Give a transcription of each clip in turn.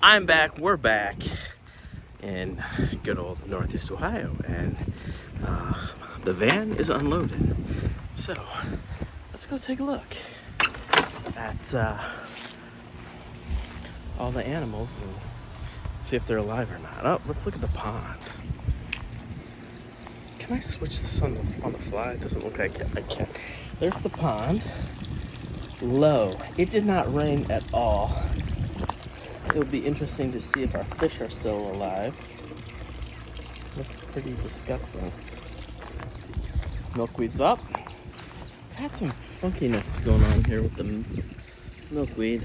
I'm back, we're back in good old Northeast Ohio, and the van is unloaded. So let's go take a look at all the animals and see if they're alive or not. Oh, let's look at the pond. Can I switch this on the fly? It doesn't look like I can. There's the pond. Low. It did not rain at all. It'll be interesting to see if our fish are still alive. Looks pretty disgusting. Milkweed's up. Had some funkiness going on here with the milkweed.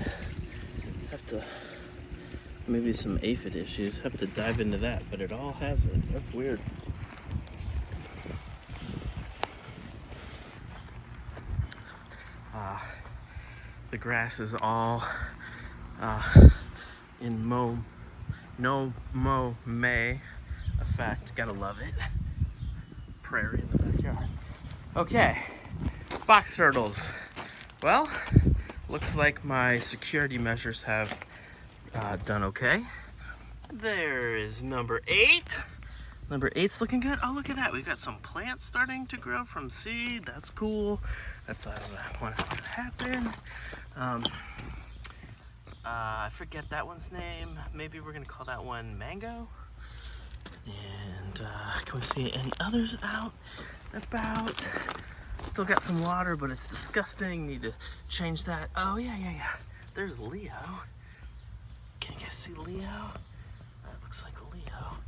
Have to, maybe some aphid issues. Have to dive into that, but it all has it. That's weird. The grass is all in May effect. Gotta love it. Prairie in the backyard. Okay, box turtles. Well, looks like my security measures have done okay. There is number 8. Number 8's looking good. Oh, look at that. We've got some plants starting to grow from seed. That's cool. That's what I want to happen. I forget that one's name. Maybe we're going to call that one Mango. And can we see any others out about? Still got some water, but it's disgusting. Need to change that. Oh, yeah. There's Leo. Can you guys see Leo? That looks like Leo.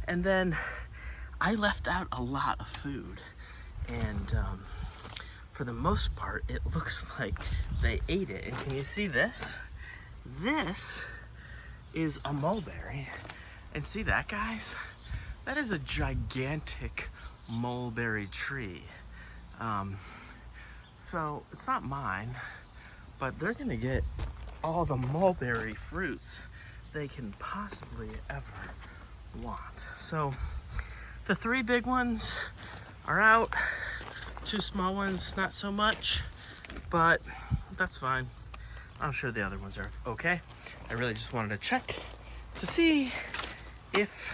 And then I left out a lot of food. And for the most part, it looks like they ate it. And can you see this? This is a mulberry. And see that, guys? That is a gigantic mulberry tree. So it's not mine, but they're gonna get all the mulberry fruits they can possibly ever want. So the 3 big ones are out. 2 small ones, not so much, but that's fine. I'm sure the other ones are okay. I really just wanted to check to see if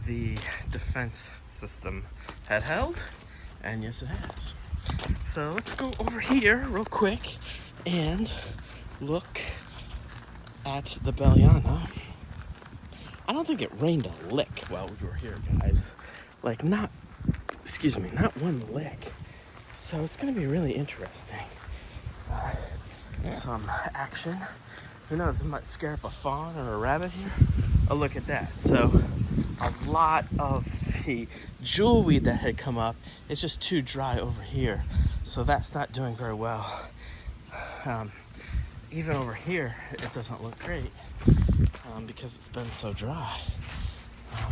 the defense system had held, and yes it has. So let's go over here real quick and look at the Belliana. I don't think it rained a lick while we were here, guys. Like not one lick. So it's gonna be really interesting. Some action. Who knows, it might scare up a fawn or a rabbit here. Oh, look at that. So a lot of the jewelweed that had come up, it's just too dry over here. So that's not doing very well. Even over here, it doesn't look great because it's been so dry.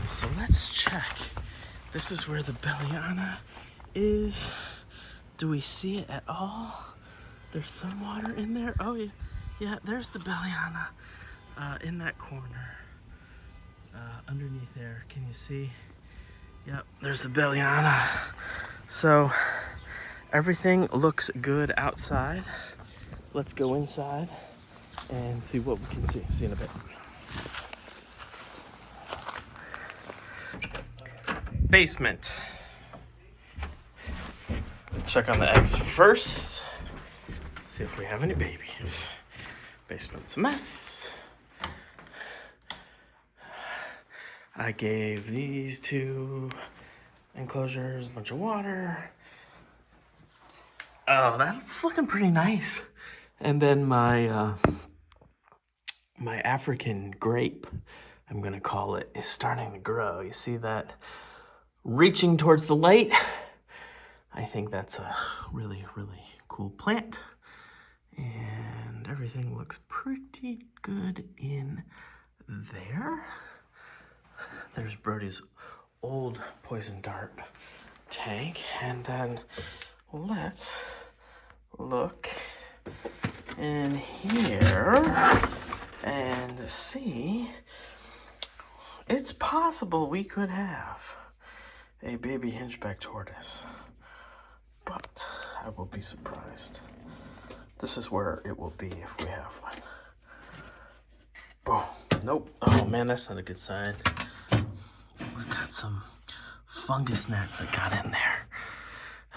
So let's check. This is where the Belliana is. Do we see it at all? There's some water in there. Oh yeah, there's the Belliana in that corner. Underneath there, can you see? Yep, there's the Belliana. So everything looks good outside. Let's go inside and see what we can see. See you in a bit. Basement. Check on the eggs first. See if we have any babies. Basement's a mess. I gave these 2 enclosures a bunch of water. Oh, that's looking pretty nice. And then my my African grape, I'm gonna call it, is starting to grow. You see that reaching towards the light? I think that's a really, really cool plant. And everything looks pretty good in there. There's Brody's old poison dart tank. And then let's look in here and see. It's possible we could have a baby hinchback tortoise, but I will be surprised. This is where it will be if we have one. Oh, nope. Oh man, that's not a good sign. We've got some fungus gnats that got in there.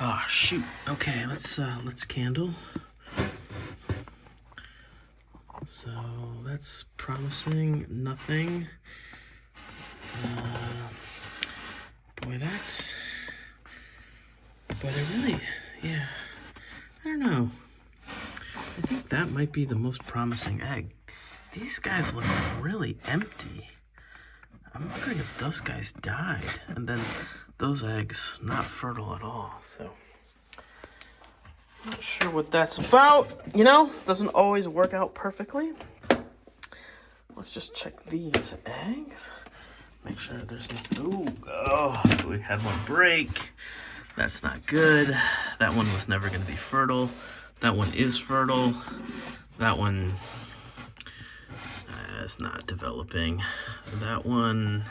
Oh shoot. Okay, let's candle. So that's promising. Nothing. Boy, that's. But yeah. I don't know. I think that might be the most promising egg. These guys look really empty. I'm wondering if those guys died, and then those eggs not fertile at all. So. Not sure what that's about. You know, doesn't always work out perfectly. Let's just check these eggs. Make sure there's no... Oh, we had one break. That's not good. That one was never going to be fertile. That one is fertile. That one is not developing. That one,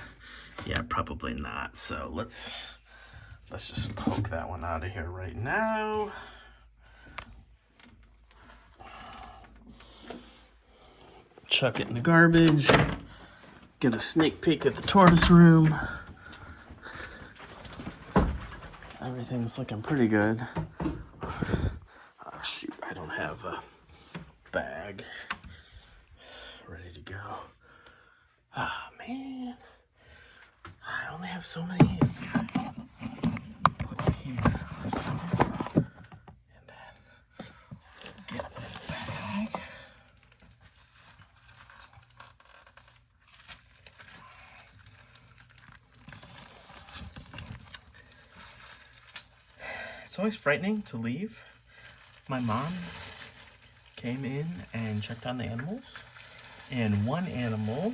yeah, probably not. So let's just poke that one out of here right now. Chuck it in the garbage. Get a sneak peek at the tortoise room. Everything's looking pretty good. Oh shoot, I don't have a bag ready to go. Oh man, I only have so many hands, guys. Put it here. And then get a bag. It's always frightening to leave. My mom came in and checked on the animals, and one animal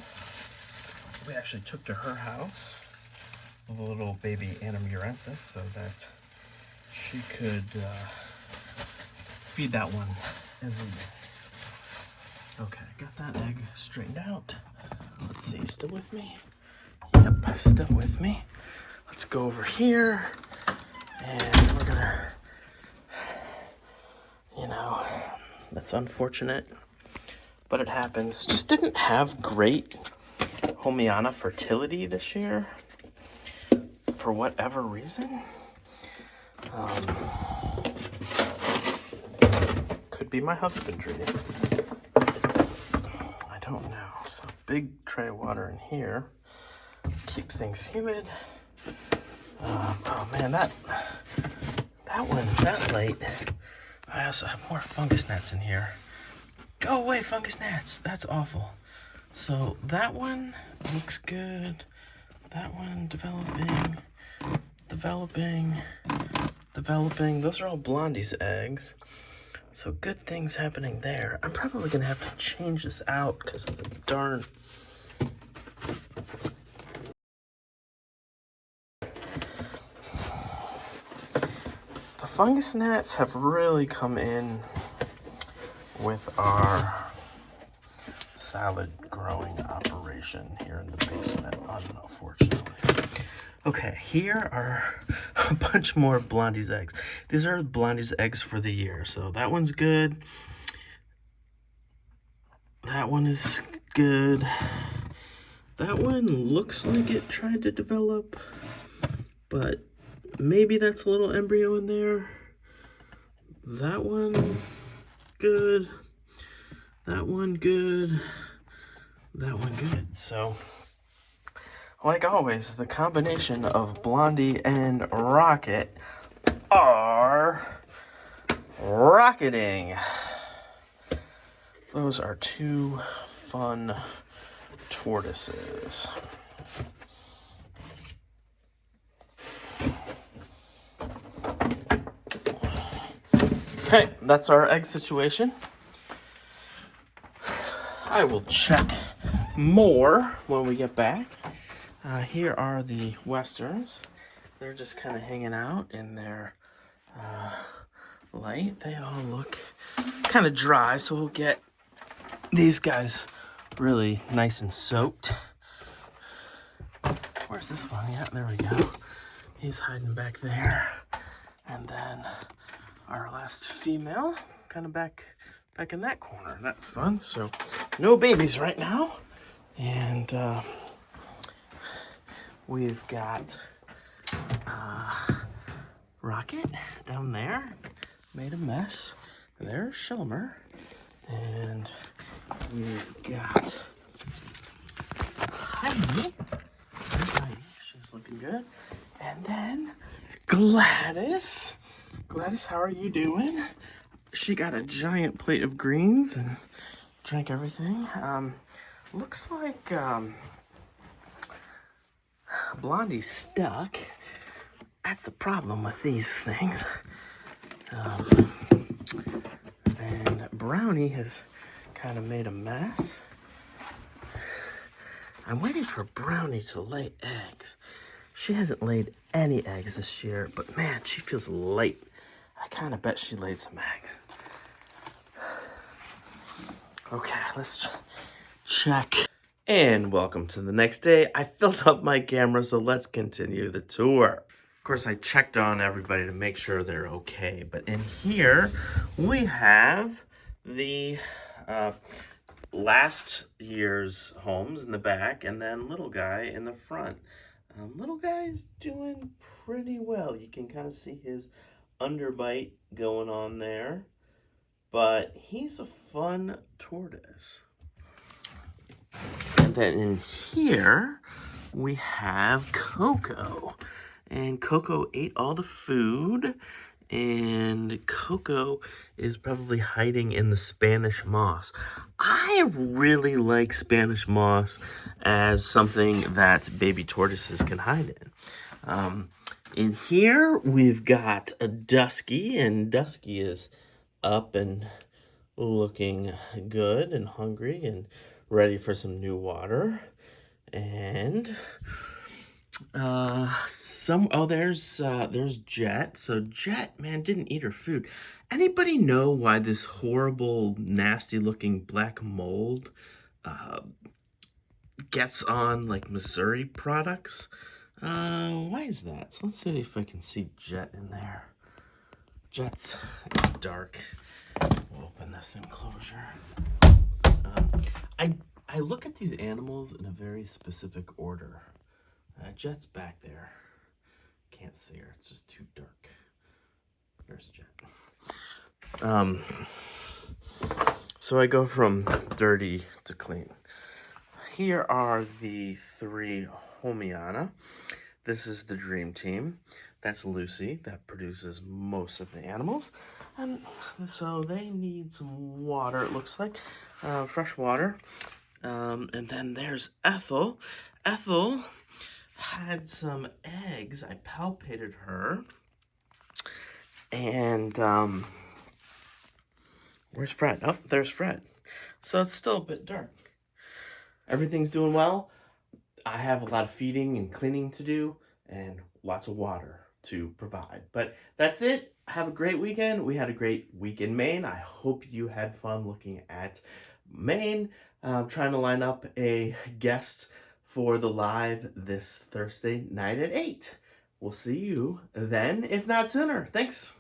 we actually took to her house, a little baby Anamurensis, so that she could feed that one every day. Okay, got that egg straightened out. Let's see, still with me? Yep, still with me. Let's go over here. And we're gonna, you know, that's unfortunate, but it happens. Just didn't have great Homiana fertility this year, for whatever reason. Could be my husbandry. I don't know. So big tray of water in here. Keep things humid. Oh man, that one that late. I also have more fungus gnats in here. Go away, fungus gnats. That's awful. So that one looks good. That one developing. Those are all Blondie's eggs. So good things happening there. I'm probably gonna have to change this out because of the darn. The fungus gnats have really come in with our salad growing operation here in the basement, unfortunately. Okay, here are a bunch more Blondie's eggs. These are Blondie's eggs for the year. So that one's good. That one is good. That one looks like it tried to develop, but maybe that's a little embryo in there. That one, good. That one, good. That one, good. So, like always, the combination of Blondie and Rocket are rocketing. Those are two fun tortoises. Okay, that's our egg situation. I will check more when we get back. Here are the Westerns. They're just kind of hanging out in their light. They all look kind of dry, so we'll get these guys really nice and soaked. Where's this one? Yeah, there we go. He's hiding back there. And then our last female kind of back in that corner. That's fun. So no babies right now. And we've got Rocket down there, made a mess. There's Shilmer. And we've got Heidi. There's Heidi. She's looking good. And then Gladys. Gladys, how are you doing? She got a giant plate of greens and drank everything. Looks like Blondie's stuck. That's the problem with these things. And Brownie has kind of made a mess. I'm waiting for Brownie to lay eggs. She hasn't laid any eggs this year, but man, she feels light. I kind of bet she laid some eggs. Okay, let's check. And welcome to the next day. I filled up my camera, so let's continue the tour. Of course, I checked on everybody to make sure they're okay. But in here, we have the last year's homes in the back, and then little guy in the front. Little guy's doing pretty well. You can kind of see his underbite going on there. But he's a fun tortoise. And then in here, we have Coco. And Coco ate all the food. And Coco is probably hiding in the Spanish moss. I really like Spanish moss as something that baby tortoises can hide in. In here, we've got a Dusky, and Dusky is up and looking good and hungry and ready for some new water. And there's Jet. So Jet, man, didn't eat her food. Anybody know why this horrible, nasty looking black mold gets on like Missouri products? Why is that? So let's see if I can see Jet in there. It's dark. We'll open this enclosure. I look at these animals in a very specific order. Jet's back there. Can't see her. It's just too dark. There's Jet. So I go from dirty to clean. Here are the three Homiana. This is the dream team. That's Lucy, that produces most of the animals. And so they need some water, it looks like, fresh water. And then there's Ethel. Ethel had some eggs. I palpated her. And where's Fred? Oh, there's Fred. So it's still a bit dark. Everything's doing well. I have a lot of feeding and cleaning to do and lots of water to provide. But that's it. Have a great weekend. We had a great week in Maine. I hope you had fun looking at Maine. Trying to line up a guest for the live this Thursday night at 8. We'll see you then, if not sooner. Thanks.